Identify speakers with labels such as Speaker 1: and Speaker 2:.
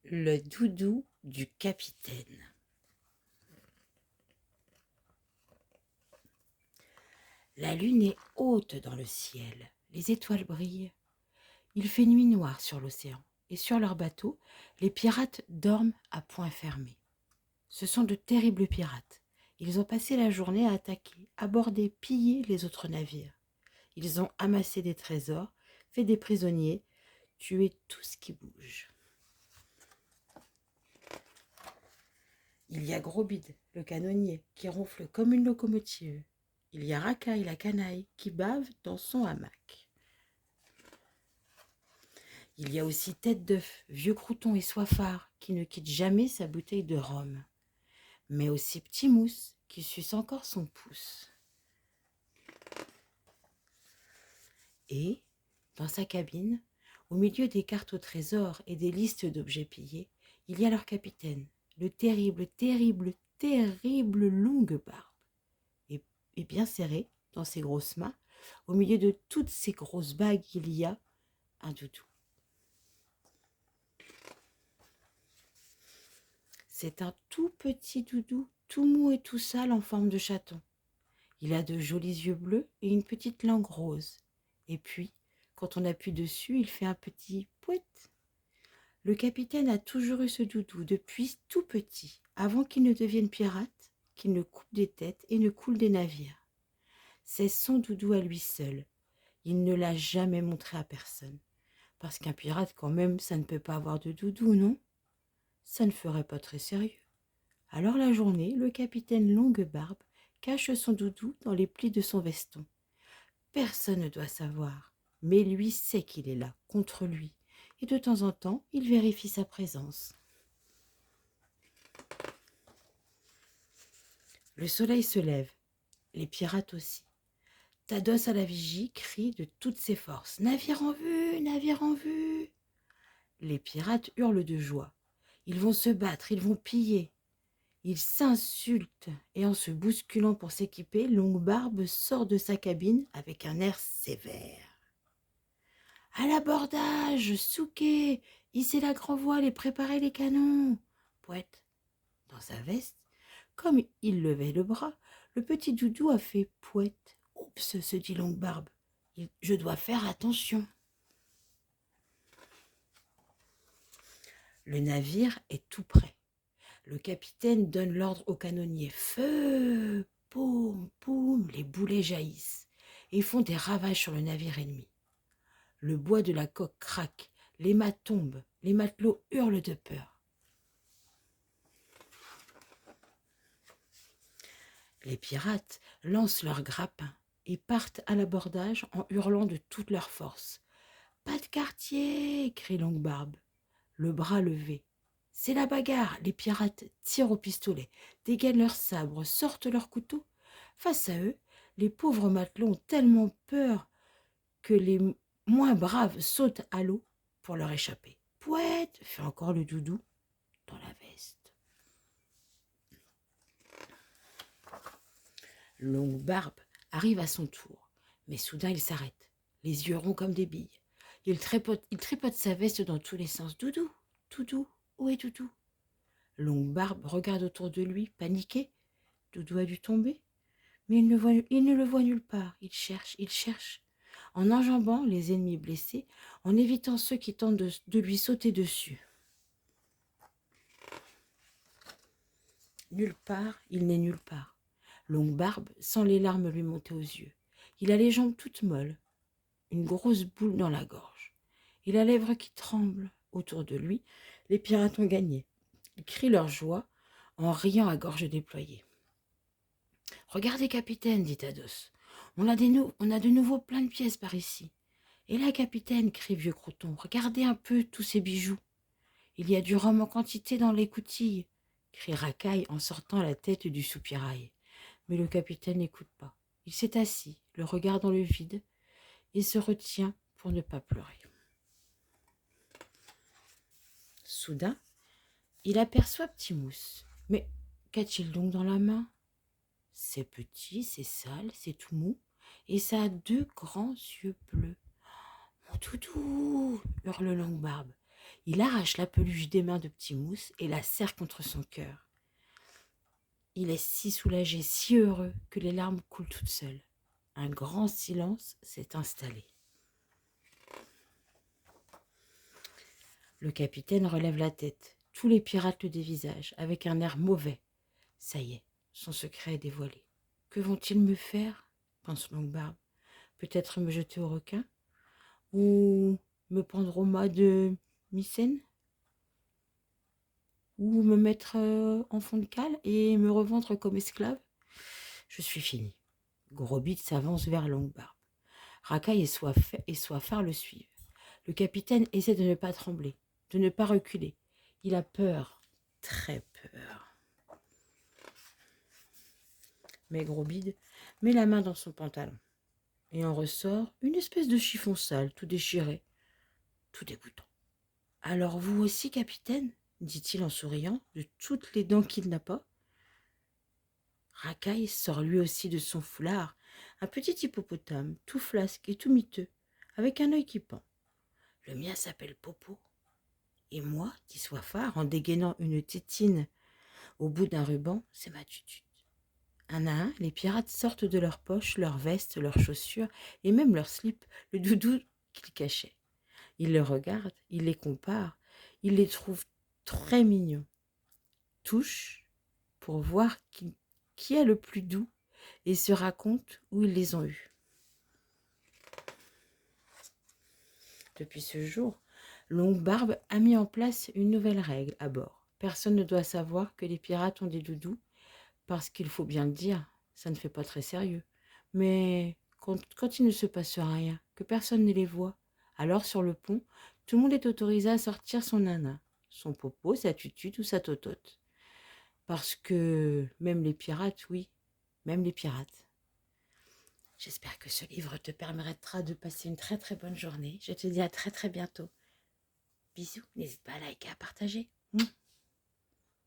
Speaker 1: Le doudou du capitaine. La lune est haute dans le ciel, les étoiles brillent. Il fait nuit noire sur l'océan, et sur leur bateau, les pirates dorment à point fermé. Ce sont de terribles pirates. Ils ont passé la journée à attaquer, aborder, piller les autres navires. Ils ont amassé des trésors, fait des prisonniers, tué tout ce qui bouge. Il y a Gros Bide, le canonnier, qui ronfle comme une locomotive. Il y a Racaille, la canaille, qui bave dans son hamac. Il y a aussi Tête d'œuf, vieux crouton et soifard, qui ne quitte jamais sa bouteille de rhum. Mais aussi Petit Mousse, qui suce encore son pouce. Et, dans sa cabine, au milieu des cartes au trésor et des listes d'objets pillés, il y a leur capitaine, le terrible, terrible, terrible Longue-Barbe. Et bien serré dans ses grosses mains, au milieu de toutes ces grosses bagues, il y a un doudou. C'est un tout petit doudou, tout mou et tout sale en forme de chaton. Il a de jolis yeux bleus et une petite langue rose. Et puis, quand on appuie dessus, il fait un petit pouet. Le capitaine a toujours eu ce doudou depuis tout petit, avant qu'il ne devienne pirate, qu'il ne coupe des têtes et ne coule des navires. C'est son doudou à lui seul. Il ne l'a jamais montré à personne. Parce qu'un pirate, quand même, ça ne peut pas avoir de doudou, non? Ça ne ferait pas très sérieux. Alors la journée, le capitaine Longue-Barbe cache son doudou dans les plis de son veston. Personne ne doit savoir, mais lui sait qu'il est là, contre lui, et de temps en temps, il vérifie sa présence. Le soleil se lève, les pirates aussi. Tados à la vigie crie de toutes ses forces: « Navire en vue, navire en vue !» Les pirates hurlent de joie. Ils vont se battre, ils vont piller. Ils s'insultent et en se bousculant pour s'équiper, Longue-Barbe sort de sa cabine avec un air sévère. « À l'abordage, souquez, hissez la grand-voile et préparez les canons !» Poète, dans sa veste, comme il levait le bras, le petit doudou a fait pouette. « Oups !» se dit Longue-Barbe, « je dois faire attention. » Le navire est tout prêt. Le capitaine donne l'ordre au canonnier. Feu! Poum, poum, les boulets jaillissent et font des ravages sur le navire ennemi. Le bois de la coque craque, les mâts tombent, les matelots hurlent de peur. Les pirates lancent leurs grappins et partent à l'abordage en hurlant de toute leur force. « Pas de quartier !» crie Longue-Barbe, le bras levé. C'est la bagarre, les pirates tirent au pistolet, dégainent leurs sabres, sortent leurs couteaux. Face à eux, les pauvres matelots ont tellement peur que les moins braves sautent à l'eau pour leur échapper. Pouette, fait encore le doudou dans la veste. Longue-Barbe arrive à son tour, mais soudain il s'arrête, les yeux ronds comme des billes. Il tripote sa veste dans tous les sens. Doudou, doudou, où est Doudou? Longue-Barbe regarde autour de lui, paniqué. Doudou a dû tomber, mais il ne le voit nulle part. Il cherche, en enjambant les ennemis blessés, en évitant ceux qui tentent de lui sauter dessus. Nulle part, il n'est nulle part. Longue-Barbe sent les larmes lui monter aux yeux. Il a les jambes toutes molles, une grosse boule dans la gorge, et la lèvre qui tremble. Autour de lui, les pirates ont gagné. Ils crient leur joie en riant à gorge déployée. « Regardez, capitaine, dit Athos, on a de nouveau plein de pièces par ici. » « Et là, capitaine, crie Vieux Croton, regardez un peu tous ces bijoux. »« Il y a du rhum en quantité dans les coutilles, » crie Racaille en sortant la tête du soupirail. Mais le capitaine n'écoute pas. Il s'est assis, le regard dans le vide, et se retient pour ne pas pleurer. Soudain, il aperçoit Petit Mousse. Mais qu'a-t-il donc dans la main? C'est petit, c'est sale, c'est tout mou, et ça a deux grands yeux bleus. « Mon doudou !» hurle Longue-Barbe. Il arrache la peluche des mains de Petit Mousse et la serre contre son cœur. Il est si soulagé, si heureux que les larmes coulent toutes seules. Un grand silence s'est installé. Le capitaine relève la tête. Tous les pirates le dévisagent avec un air mauvais. Ça y est, son secret est dévoilé. Que vont-ils me faire? Pense Longue-Barbe. Peut-être me jeter au requin? Ou me pendre au mât de Mycène? Ou me mettre en fond de cale et me revendre comme esclave? Je suis fini. Gros-Bite s'avance vers Longue-Barbe. Racaille et Soifard le suivent. Le capitaine essaie de ne pas trembler, de ne pas reculer. Il a peur, très peur. Mais Gros-Bide met la main dans son pantalon et en ressort une espèce de chiffon sale, tout déchiré, tout dégoûtant. « Alors vous aussi, capitaine ?» dit-il en souriant de toutes les dents qu'il n'a pas. Racaille sort lui aussi de son foulard un petit hippopotame, tout flasque et tout miteux, avec un œil qui pend. « Le mien s'appelle Popo. »« Et moi, dit Soifard en dégainant une tétine au bout d'un ruban, c'est ma tutute. » Un à un, les pirates sortent de leurs poches leurs vestes, leurs chaussures et même leurs slips, le doudou qu'ils cachaient. Ils les regardent, ils les comparent, ils les trouvent très mignons. Touchent pour voir qui est le plus doux et se racontent où ils les ont eus. Depuis ce jour, Longue-Barbe a mis en place une nouvelle règle à bord. Personne ne doit savoir que les pirates ont des doudous, parce qu'il faut bien le dire, ça ne fait pas très sérieux. Mais quand il ne se passe rien, que personne ne les voit, alors sur le pont, tout le monde est autorisé à sortir son nana, son popo, sa tutute ou sa totote. Parce que même les pirates, oui, même les pirates. J'espère que ce livre te permettra de passer une très très bonne journée. Je te dis à très très bientôt. Bisous, n'hésite pas à liker, à partager.